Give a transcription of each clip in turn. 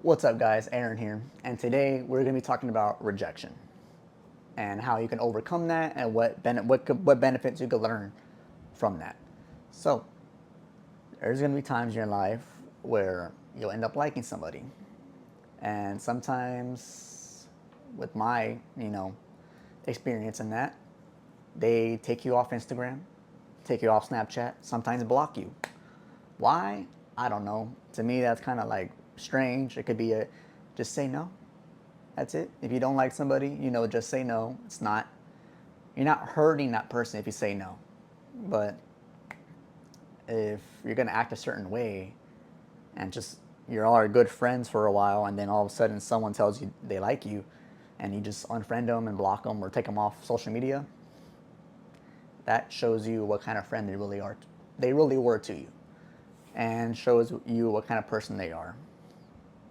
What's up, guys? Aaron here, and today we're going to be talking about rejection and how you can overcome that and what benefits you could learn from that. So, there's going to be times in your life where you'll end up liking somebody, and sometimes, with my experience in that, they take you off Instagram, take you off Snapchat, sometimes block you. Why? I don't know. To me, that's kind of like strange. It could be a just say no. That's it. If you don't like somebody, just say no. It's not, you're not hurting that person if you say no. But if you're going to act a certain way and just you're all good friends for a while and then all of a sudden someone tells you they like you and you just unfriend them and block them or take them off social media, that shows you what kind of friend they really are. They really were to you, and shows you what kind of person they are.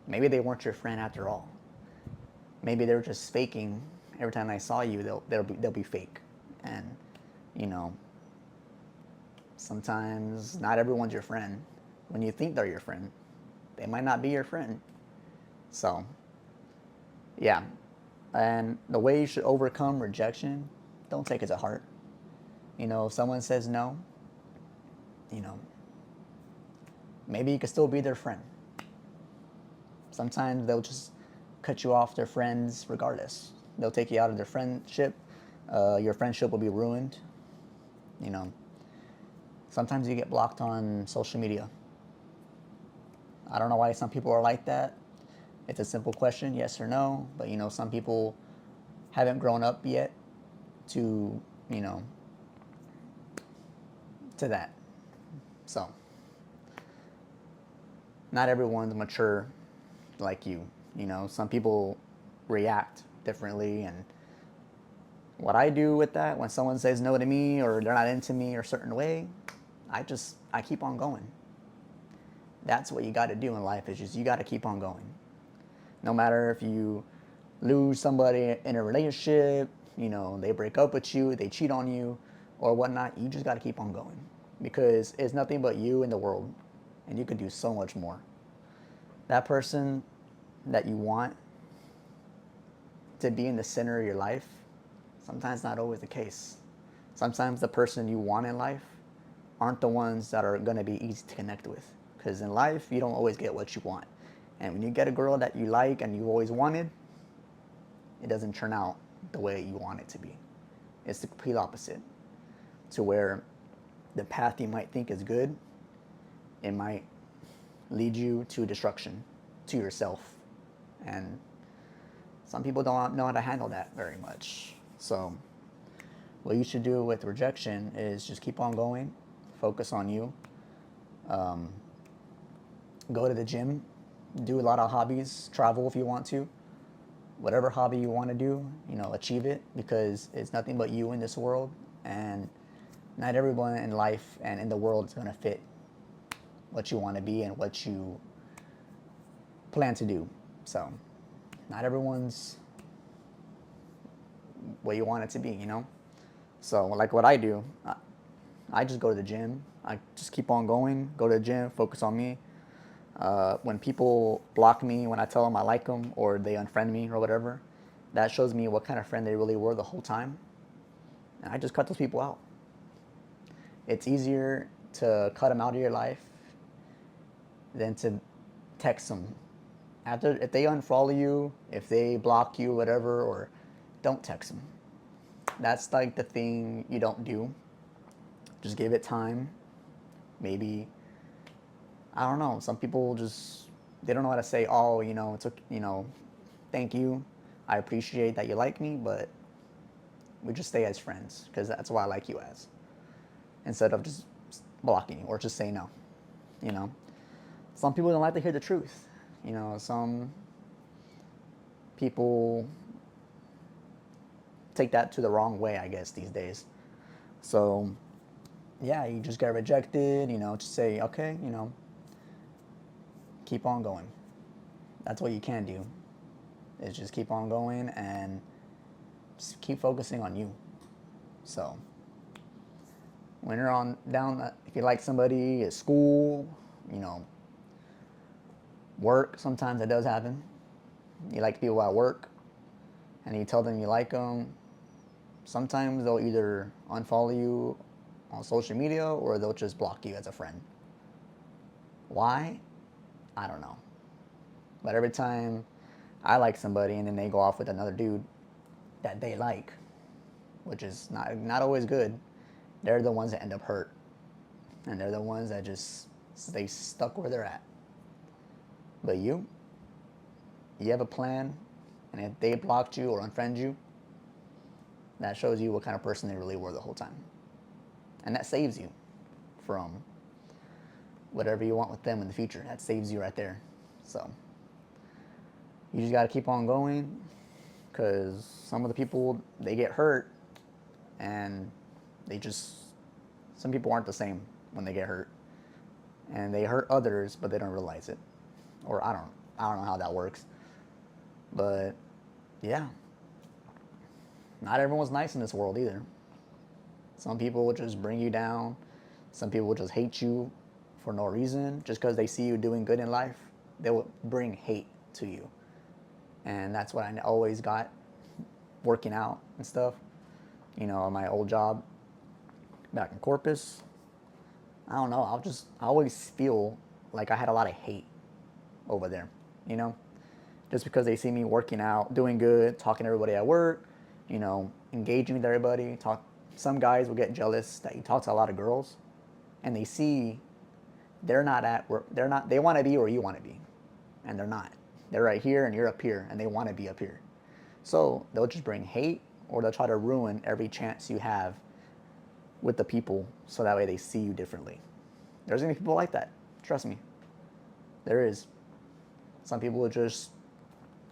Maybe they weren't your friend after all. Maybe they're just faking. Every time they saw you, they'll be fake, and you know sometimes not everyone's your friend. When you think they're your friend, they might not be your friend. So yeah, and the way you should overcome rejection, don't take it to heart. If someone says no, you know maybe you could still be their friend. Sometimes they'll just cut you off their friends regardless. They'll take you out of their friendship. Your friendship will be ruined. You know, sometimes you get blocked on social media. I don't know why some people are like that. It's a simple question, yes or no. But some people haven't grown up yet to, to that. So, not everyone's mature like you. Some people react differently, and what I do with that when someone says no to me or they're not into me or a certain way, I keep on going. That's what you got to do in life, is just you got to keep on going. No matter if you lose somebody in a relationship, they break up with you, they cheat on you or whatnot, you just got to keep on going, because it's nothing but you in the world, and you can do so much more. That person that you want to be in the center of your life, sometimes not always the case. Sometimes the person you want in life aren't the ones that are going to be easy to connect with, because in life you don't always get what you want. And when you get a girl that you like and you always wanted, it doesn't turn out the way you want it to be. It's the complete opposite, to where the path you might think is good, it might lead you to destruction, to yourself. And some people don't know how to handle that very much. So what you should do with rejection is just keep on going, focus on you, go to the gym, do a lot of hobbies, travel if you want to. Whatever hobby you want to do, achieve it, because it's nothing but you in this world, and not everyone in life and in the world is going to fit what you want to be and what you plan to do. So, not everyone's what you want it to be. So, like what I do, I just go to the gym. I just keep on going, go to the gym, focus on me. When people block me, when I tell them I like them or they unfriend me or whatever, that shows me what kind of friend they really were the whole time. And I just cut those people out. It's easier to cut them out of your life than to text them. If they unfollow you, if they block you, whatever, or don't text them. That's like the thing you don't do. Just give it time. Maybe, I don't know. Some people just, they don't know how to say, oh, it's okay, thank you. I appreciate that you like me, but we just stay as friends because that's what I like you as. Instead of just blocking you or just say no. You know, some people don't like to hear the truth. Some people take that to the wrong way, I guess, these days. So, yeah, you just get rejected, just say, okay, keep on going. That's what you can do, is just keep on going and just keep focusing on you. So, when you're on down, if you like somebody at school, Work, sometimes it does happen. You like people at work, and you tell them you like them. Sometimes they'll either unfollow you on social media or they'll just block you as a friend. Why? I don't know. But every time I like somebody and then they go off with another dude that they like, which is not always good, they're the ones that end up hurt. And they're the ones that just stay stuck where they're at. But you have a plan, and if they blocked you or unfriend you, that shows you what kind of person they really were the whole time. And that saves you from whatever you want with them in the future. That saves you right there. So you just got to keep on going, because some of the people, they get hurt, and some people aren't the same when they get hurt, and they hurt others but they don't realize it, or I don't know how that works. But yeah, not everyone's nice in this world either. Some people will just bring you down. Some people will just hate you for no reason. Just because they see you doing good in life, they will bring hate to you. And that's what I always got working out and stuff. My old job back in Corpus, I don't know, I always feel like I had a lot of hate over there, you know? Just because they see me working out, doing good, talking to everybody at work, engaging with everybody. Some guys will get jealous that you talk to a lot of girls, and they see they're not at where they want to be where you want to be, and they're not. They're right here and you're up here, and they want to be up here. So they'll just bring hate, or they'll try to ruin every chance you have with the people, so that way they see you differently. There's gonna be people like that. Trust me. There is. Some people will just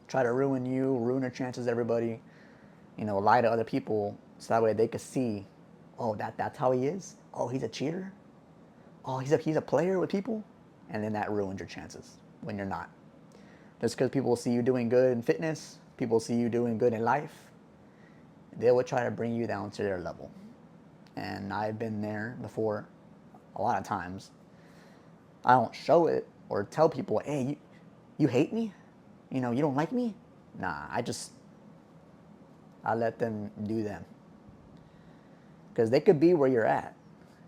try to ruin you, ruin your chances, everybody, lie to other people, so that way they could see, oh, that's how he is? Oh, he's a cheater? Oh, he's a player with people? And then that ruins your chances when you're not. Just because people see you doing good in fitness, people see you doing good in life, they will try to bring you down to their level. And I've been there before a lot of times. I don't show it or tell people, hey, you hate me? You don't like me? Nah, I let them do them. Because they could be where you're at.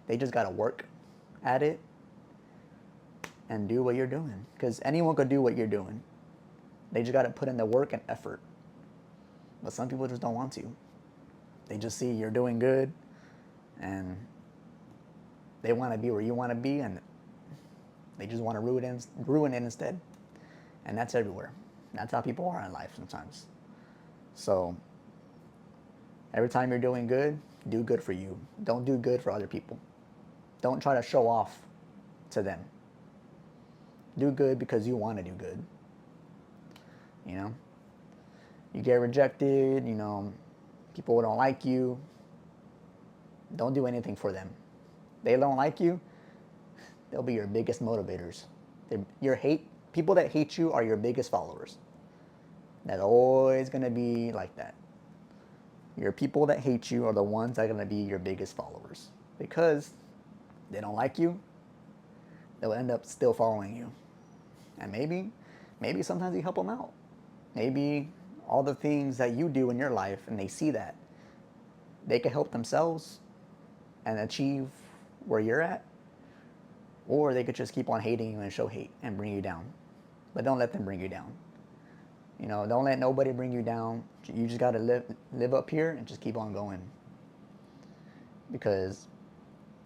They just got to work at it and do what you're doing. Because anyone could do what you're doing. They just got to put in the work and effort. But some people just don't want to. They just see you're doing good, and they want to be where you want to be, and they just want to ruin it instead. And that's everywhere. That's how people are in life sometimes. So every time you're doing good, do good for you. Don't do good for other people. Don't try to show off to them. Do good because you want to do good. You get rejected, people don't like you. Don't do anything for them. They don't like you, they'll be your biggest motivators. People that hate you are your biggest followers. That's always going to be like that. Your people that hate you are the ones that are going to be your biggest followers. Because they don't like you, they'll end up still following you. And maybe sometimes you help them out. Maybe all the things that you do in your life, and they see that, they can help themselves and achieve where you're at. Or they could just keep on hating you and show hate and bring you down. But don't let them bring you down. Don't let nobody bring you down. You just got to live up here and just keep on going. Because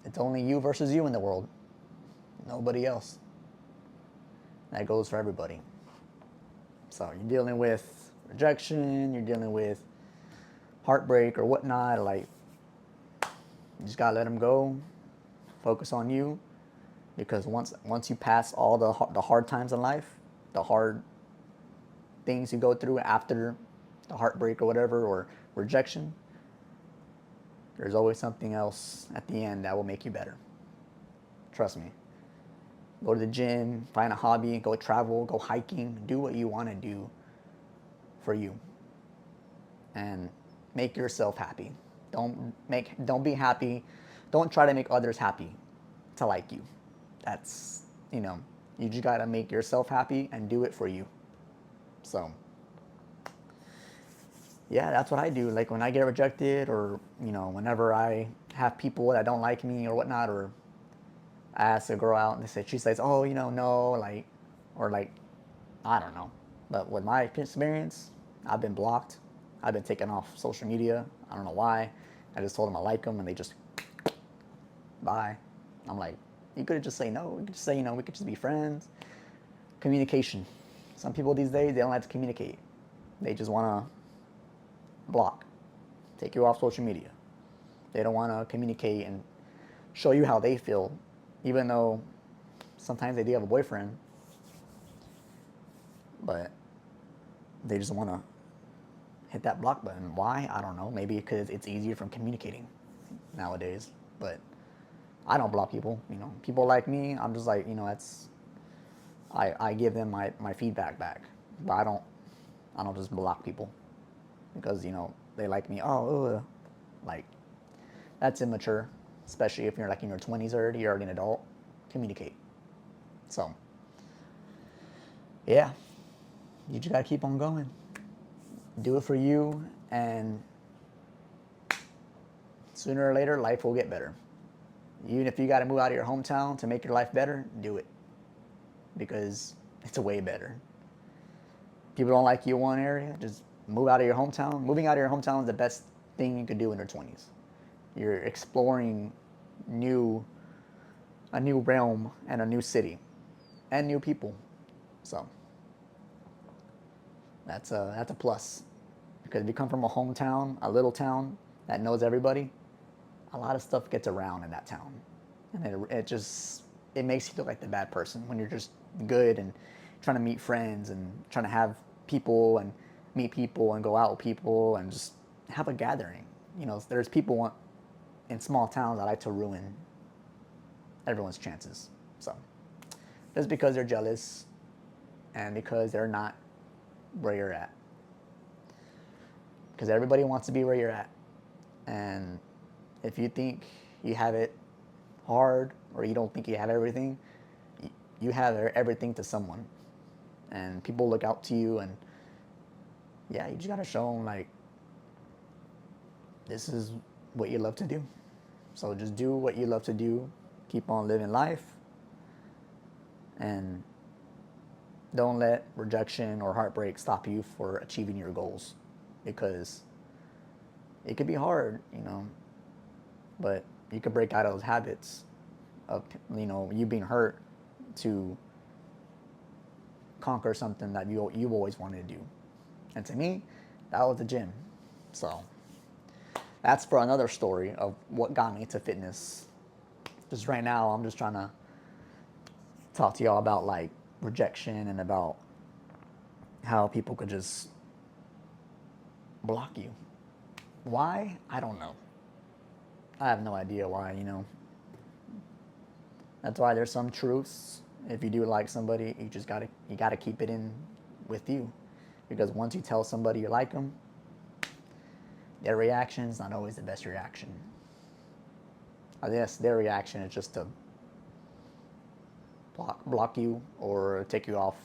it's only you versus you in the world. Nobody else. That goes for everybody. So you're dealing with rejection, you're dealing with heartbreak or whatnot. Like, you just got to let them go. Focus on you. Because once you pass all the hard times in life, the hard things you go through after the heartbreak or whatever, or rejection, there's always something else at the end that will make you better. Trust me. Go to the gym, find a hobby, go travel, go hiking, do what you want to do for you. And make yourself happy. Don't be happy. Don't try to make others happy to like you. That's, You just gotta make yourself happy and do it for you. So, yeah, that's what I do. Like when I get rejected, or whenever I have people that don't like me or whatnot, or I ask a girl out and she says, "Oh, no," like, or like, I don't know. But with my experience, I've been blocked. I've been taken off social media. I don't know why. I just told them I like them, and they just bye. I'm like, you could have just say no. You could just say, we could just be friends. Communication. Some people these days, they don't like to communicate. They just want to block, take you off social media. They don't want to communicate and show you how they feel, even though sometimes they do have a boyfriend, but they just want to hit that block button. Why? I don't know. Maybe because it's easier from communicating nowadays. But I don't block people. People like me, I'm just like, that's, I give them my feedback back. But I don't just block people because they like me. Oh, like, that's immature, especially if you're like in your 20s already. You're already an adult. Communicate. So, yeah, you just gotta keep on going. Do it for you, and sooner or later, life will get better. Even if you gotta move out of your hometown to make your life better, do it, because it's way better. People don't like you in one area, just move out of your hometown. Moving out of your hometown is the best thing you could do in your 20s. You're exploring a new realm and a new city and new people. So that's a plus, because if you come from a hometown, a little town that knows everybody, a lot of stuff gets around in that town, and it makes you feel like the bad person when you're just good and trying to meet friends and trying to have people and meet people and go out with people and just have a gathering. There's people in small towns that like to ruin everyone's chances. So just because they're jealous and because they're not where you're at, because everybody wants to be where you're at. And if you think you have it hard, or you don't think you have everything, you have everything to someone, and people look out to you. And yeah, you just gotta show them, like, this is what you love to do. So just do what you love to do. Keep on living life, and don't let rejection or heartbreak stop you for achieving your goals, because it could be hard, but you could break out of those habits of you being hurt to conquer something that you've always wanted to do. And to me, that was the gym. So that's for another story of what got me to fitness. Just right now, I'm just trying to talk to y'all about, like, rejection and about how people could just block you. Why? I don't know. I have no idea why, That's why there's some truths. If you do like somebody, you gotta keep it in with you, because once you tell somebody you like them, their reaction is not always the best reaction. I guess their reaction is just to block you or take you off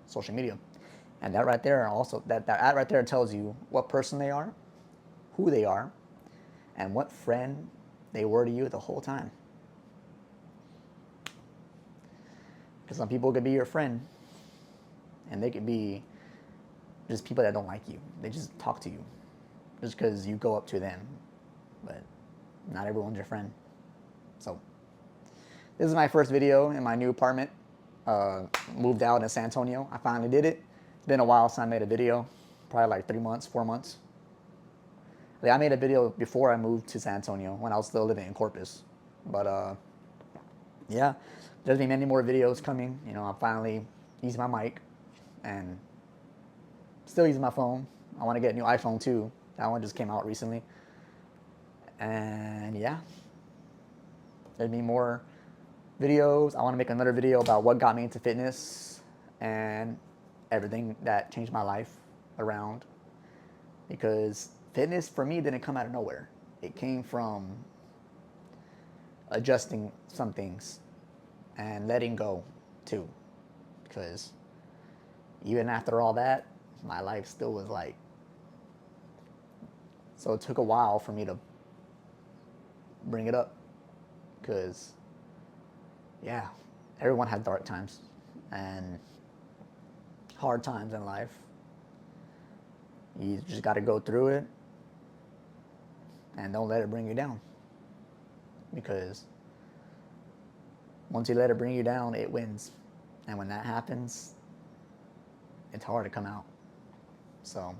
social media. And that right there also, that right there tells you what person they are, who they are, and what friend they were to you the whole time. Because some people could be your friend, and they could be just people that don't like you. They just talk to you just because you go up to them. But not everyone's your friend. So this is my first video in my new apartment. Moved out in San Antonio. I finally did it. It's been a while since I made a video. Probably like 3 months, 4 months. I made a video before I moved to San Antonio when I was still living in Corpus. But yeah, there's been many more videos coming. I'm finally using my mic and still using my phone. I want to get a new iPhone too. That one just came out recently. And yeah, there'll be more videos. I want to make another video about what got me into fitness and everything that changed my life around. Because fitness for me didn't come out of nowhere. It came from adjusting some things and letting go too. because even after all that, my life still was like, so it took a while for me to bring it up because, yeah, everyone had dark times and hard times in life. You just got to go through it and don't let it bring you down, because once you let it bring you down, it wins. And when that happens, it's hard to come out. So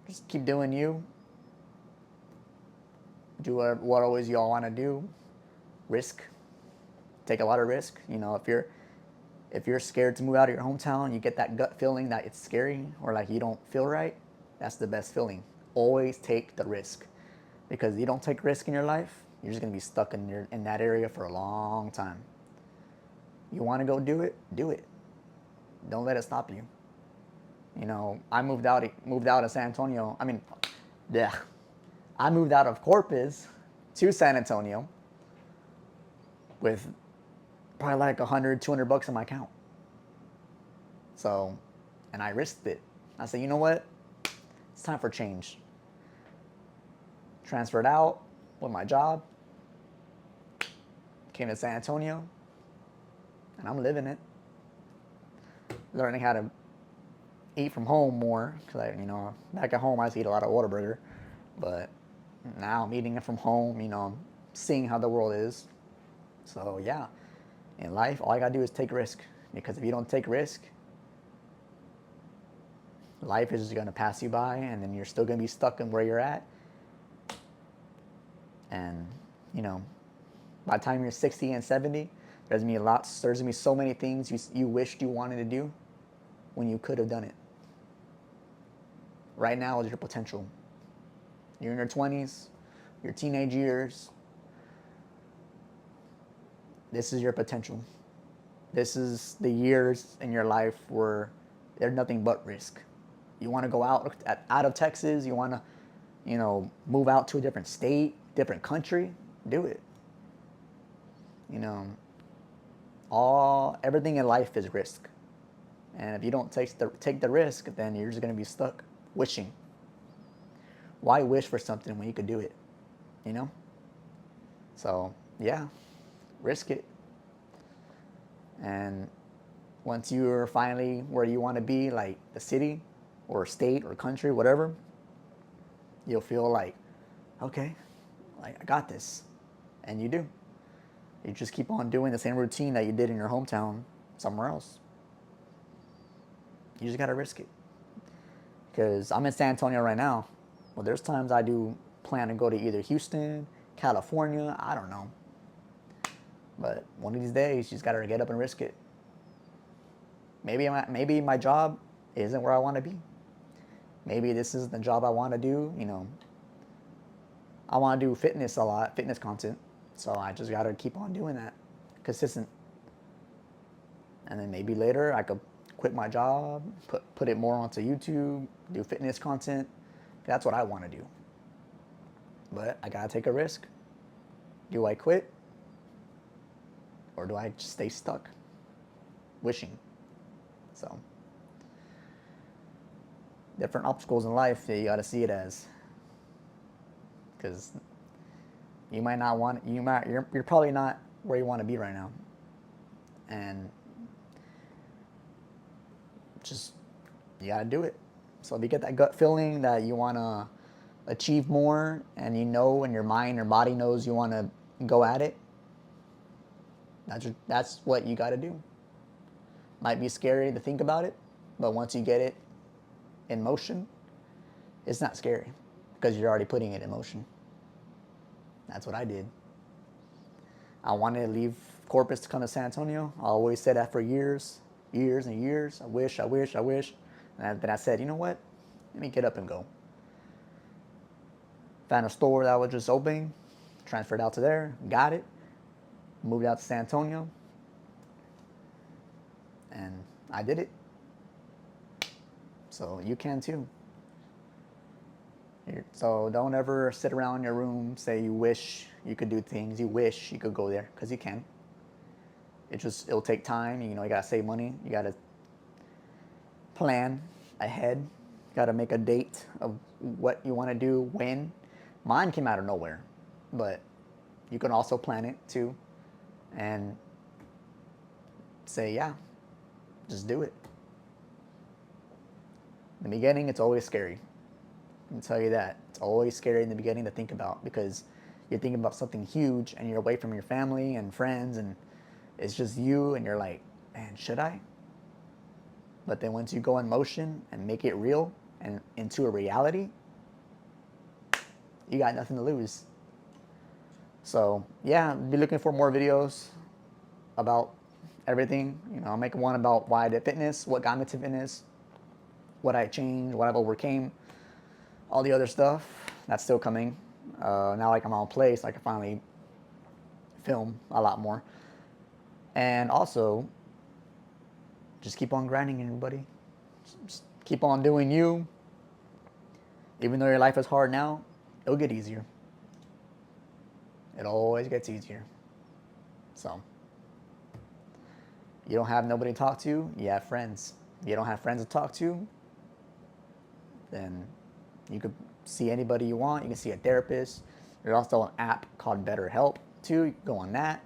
just keep doing you. Do what always y'all want to do. Risk. Take a lot of risk. You know, if you're scared to move out of your hometown, you get that gut feeling that it's scary or like you don't feel right. That's the best feeling. Always take the risk, because if you don't take risk in your life, you're just gonna be stuck in that area for a long time. You want to go do it? Do it. Don't let it stop you. You know, I moved out of San Antonio. I mean, yeah, I moved out of Corpus to San Antonio with probably like 100, 200 bucks in my account. So, and I risked it. I said, you know what? It's time for change. Transferred out with my job, came to San Antonio, and I'm living it. Learning how to eat from home more, because back at home I used to eat a lot of Whataburger, but now I'm eating it from home. I'm seeing how the world is. So yeah, in life, all I gotta do is take risk, because if you don't take risk, life is just gonna pass you by, and then you're still gonna be stuck in where you're at. And by the time you're 60 and 70, there's gonna be so many things you wished you wanted to do when you could have done it. Right now is your potential. You're in your 20s, your teenage years. This is your potential. This is the years in your life where there's nothing but risk. You want to go out of Texas, you want to, move out to a different state, different country, do it. Everything in life is risk. And if you don't take the risk, then you're just going to be stuck wishing. Why wish for something when you could do it? So, yeah, risk it. And once you're finally where you want to be, like the city or state or country, whatever, you'll feel like, okay, like I got this. And you do. You just keep on doing the same routine that you did in your hometown somewhere else. You just got to risk it. Because I'm in San Antonio right now. Well, there's times I do plan to go to either Houston, California, I don't know. But one of these days, you just got to get up and risk it. Maybe my job isn't where I want to be. Maybe this isn't the job I want to do. I want to do fitness a lot, fitness content. So I just got to keep on doing that, consistent. And then maybe later I could quit my job, put it more onto YouTube, do fitness content. That's what I want to do. But I got to take a risk. Do I quit? Or do I just stay stuck wishing? So, different obstacles in life that you got to see it as. Because you might not want, you're probably not where you want to be right now. And just, you got to do it. So if you get that gut feeling that you want to achieve more, and in your mind, your body knows you want to go at it, that's what you got to do. Might be scary to think about it, but once you get it in motion, it's not scary, because you're already putting it in motion. That's what I did. I wanted to leave Corpus to come to San Antonio. I always said that for years and years. I wish. And then I said, you know what? Let me get up and go. Found a store that was just opening, transferred out to there, got it, moved out to San Antonio, and I did it. So you can too. So don't ever sit around in your room, say you wish you could do things, you wish you could go there, because you can. It'll take time. You know, you gotta save money. You gotta plan ahead. You gotta make a date of what you want to do when. Mine came out of nowhere, but you can also plan it too, and say, yeah, just do it. In the beginning, it's always scary. I can tell you that. It's always scary in the beginning to think about, because you're thinking about something huge and you're away from your family and friends, and it's just you, and you're like, man, should I? But then once you go in motion and make it real and into a reality, you got nothing to lose. So yeah, be looking for more videos about everything. You know, I'll make one about why I did fitness, what got me to fitness, what I changed, what I've overcame, all the other stuff. That's still coming. Now, like, I'm on place, I can finally film a lot more. And also, just keep on grinding, everybody. Just keep on doing you. Even though your life is hard now, it'll get easier. It always gets easier. So, you don't have nobody to talk to, you have friends. You don't have friends to talk to, then you could see anybody you want. You can see a therapist. There's also an app called BetterHelp too. You can go on that.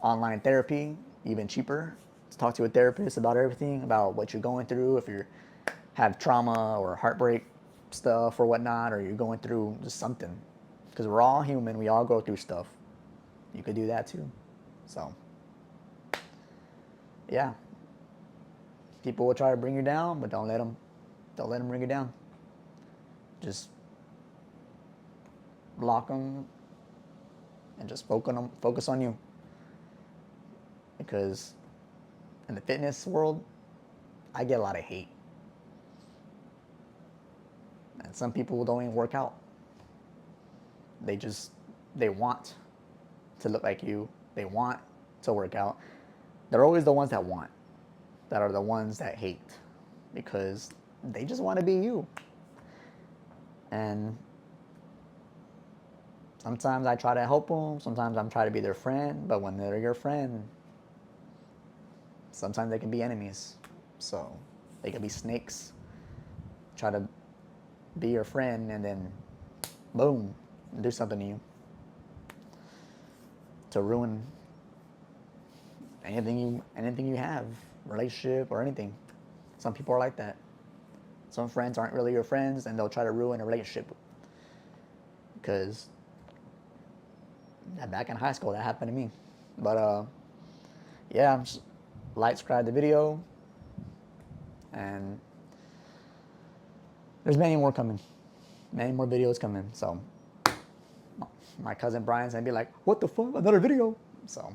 Online therapy, even cheaper, to talk to a therapist about everything, about what you're going through. If you have trauma or heartbreak stuff or whatnot, or you're going through just something, because we're all human. We all go through stuff. You could do that too. So yeah, people will try to bring you down, but don't let them bring you down. Just block them and just focus on you. Because in the fitness world, I get a lot of hate. And some people don't even work out. They want to look like you. They want to work out. They're always the ones that want, that are the ones that hate, because they just want to be you. And sometimes I try to help them, sometimes I'm trying to be their friend, but when they're your friend, sometimes they can be enemies. So they can be snakes. Try to be your friend and then boom, do something to you to ruin anything you have, relationship or anything. Some people are like that. Some friends aren't really your friends, and they'll try to ruin a relationship. Because back in high school, that happened to me. But yeah, just like, subscribe the video, and there's many more coming. Many more videos coming. So my cousin Brian's gonna be like, "What the fuck? Another video?" So